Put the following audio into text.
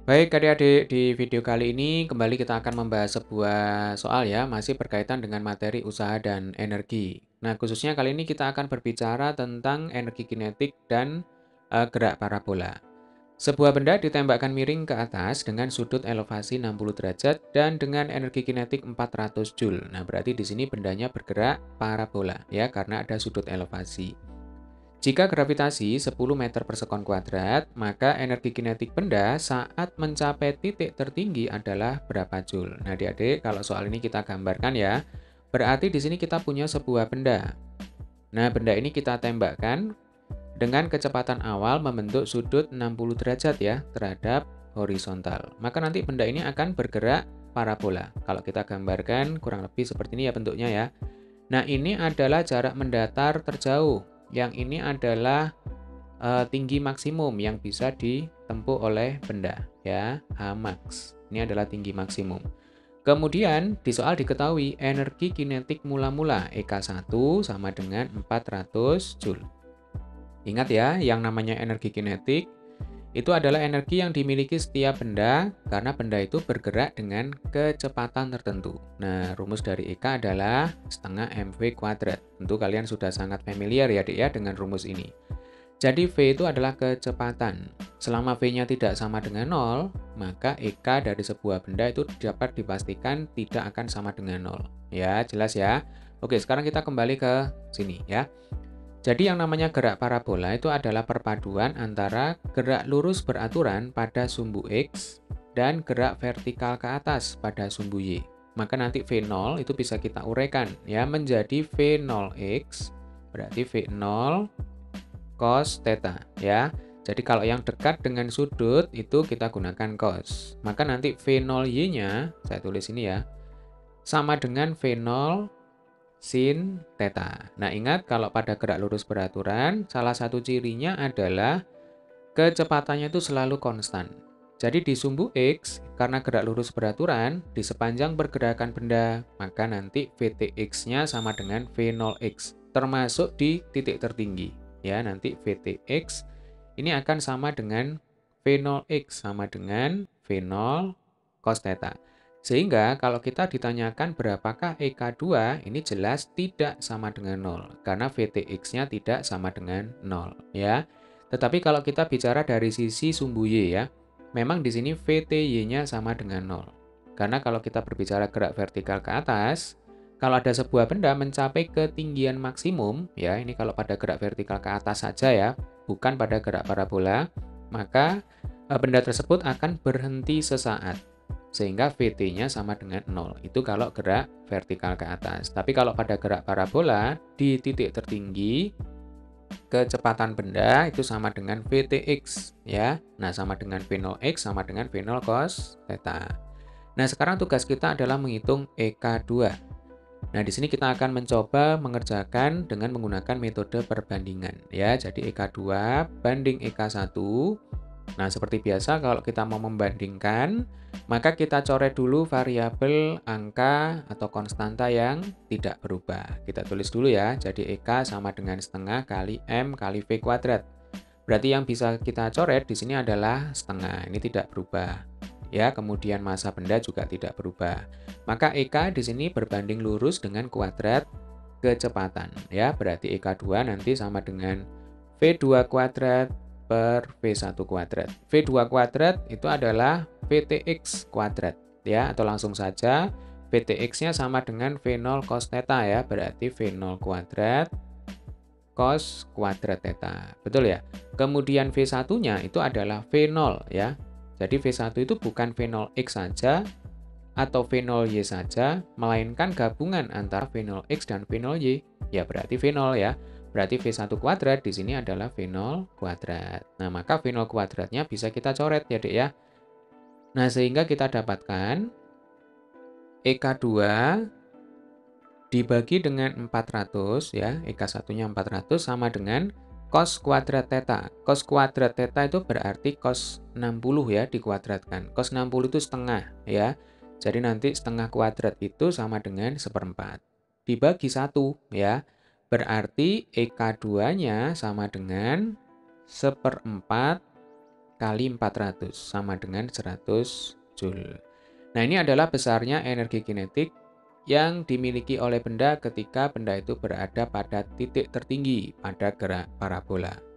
Baik adik-adik, di video kali ini kembali kita akan membahas sebuah soal ya, masih berkaitan dengan materi usaha dan energi. Nah, khususnya kali ini kita akan berbicara tentang energi kinetik dan gerak parabola. Sebuah benda ditembakkan miring ke atas dengan sudut elevasi 60 derajat dan dengan energi kinetik 400 Joule. Nah, berarti di sini bendanya bergerak parabola ya, karena ada sudut elevasi. Jika gravitasi 10 meter per sekon kuadrat, maka energi kinetik benda saat mencapai titik tertinggi adalah berapa Joule. Nah, adik-adik, kalau soal ini kita gambarkan ya, berarti di sini kita punya sebuah benda. Nah, benda ini kita tembakkan dengan kecepatan awal membentuk sudut 60 derajat ya terhadap horizontal. Maka nanti benda ini akan bergerak parabola. Kalau kita gambarkan kurang lebih seperti ini ya bentuknya ya. Nah, ini adalah jarak mendatar terjauh. Yang ini adalah tinggi maksimum yang bisa ditempuh oleh benda ya, Hmax. Ini adalah tinggi maksimum. Kemudian di soal diketahui energi kinetik mula-mula EK1 sama dengan 400 Joule. Ingat ya, yang namanya energi kinetik itu adalah energi yang dimiliki setiap benda karena benda itu bergerak dengan kecepatan tertentu. Nah, rumus dari EK adalah setengah mv kuadrat. Tentu kalian sudah sangat familiar ya, Dik ya, dengan rumus ini. Jadi V itu adalah kecepatan. Selama V-nya tidak sama dengan 0, maka EK dari sebuah benda itu dapat dipastikan tidak akan sama dengan 0. Ya, jelas ya. Oke, sekarang kita kembali ke sini ya. Jadi yang namanya gerak parabola itu adalah perpaduan antara gerak lurus beraturan pada sumbu X dan gerak vertikal ke atas pada sumbu Y. Maka nanti V0 itu bisa kita uraikan ya menjadi V0X berarti V0 cos theta ya. Jadi kalau yang dekat dengan sudut itu kita gunakan cos. Maka nanti V0Y-nya saya tulis ini ya sama dengan V0 sin theta. Nah, ingat kalau pada gerak lurus beraturan, salah satu cirinya adalah kecepatannya itu selalu konstan. Jadi di sumbu X, karena gerak lurus beraturan, di sepanjang pergerakan benda, maka nanti VTX-nya sama dengan V0X, termasuk di titik tertinggi. Ya, nanti VTX ini akan sama dengan V0X, sama dengan V0 cos theta. Sehingga kalau kita ditanyakan berapakah EK2, ini jelas tidak sama dengan 0, karena VTX-nya tidak sama dengan 0. Ya. Tetapi kalau kita bicara dari sisi sumbu Y ya, memang di sini VTY-nya sama dengan 0. Karena kalau kita berbicara gerak vertikal ke atas, kalau ada sebuah benda mencapai ketinggian maksimum, ya ini kalau pada gerak vertikal ke atas saja ya, bukan pada gerak parabola, maka benda tersebut akan berhenti sesaat sehingga VT-nya sama dengan 0. Itu kalau gerak vertikal ke atas. Tapi kalau pada gerak parabola, di titik tertinggi, kecepatan benda itu sama dengan VTX. Ya. Nah, sama dengan V0X sama dengan V0 cos theta. Nah, sekarang tugas kita adalah menghitung EK2. Nah, di sini kita akan mencoba mengerjakan dengan menggunakan metode perbandingan. Ya, jadi EK2 banding EK1. Nah, seperti biasa kalau kita mau membandingkan, maka kita coret dulu variabel angka atau konstanta yang tidak berubah. Kita tulis dulu ya, jadi EK sama dengan setengah kali M kali V kuadrat. Berarti yang bisa kita coret di sini adalah setengah, ini tidak berubah. Ya, kemudian massa benda juga tidak berubah. Maka EK di sini berbanding lurus dengan kuadrat kecepatan. Ya, berarti EK2 nanti sama dengan V2 kuadrat per V1 kuadrat. V2 kuadrat itu adalah VTX kuadrat ya, atau langsung saja VTX-nya sama dengan V0 cos theta ya, berarti V0 kuadrat cos kuadrat theta. Betul ya? Kemudian V1-nya itu adalah V0 ya. Jadi V1 itu bukan V0X saja atau V0Y saja, melainkan gabungan antara V0X dan V0Y. Ya, berarti V0 ya. Berarti V1 kuadrat di sini adalah V0 kuadrat. Nah, maka V0 kuadratnya bisa kita coret ya, Dek ya. Nah, sehingga kita dapatkan EK2 dibagi dengan 400 ya, EK1-nya 400 sama dengan cos kuadrat theta. Cos kuadrat theta itu berarti cos 60 ya dikuadratkan. Cos 60 itu setengah ya. Jadi nanti setengah kuadrat itu sama dengan seperempat. Dibagi 1 ya. Berarti EK2-nya sama dengan seperempat kali 400 sama dengan 100 Joule. Nah, ini adalah besarnya energi kinetik yang dimiliki oleh benda ketika benda itu berada pada titik tertinggi pada gerak parabola.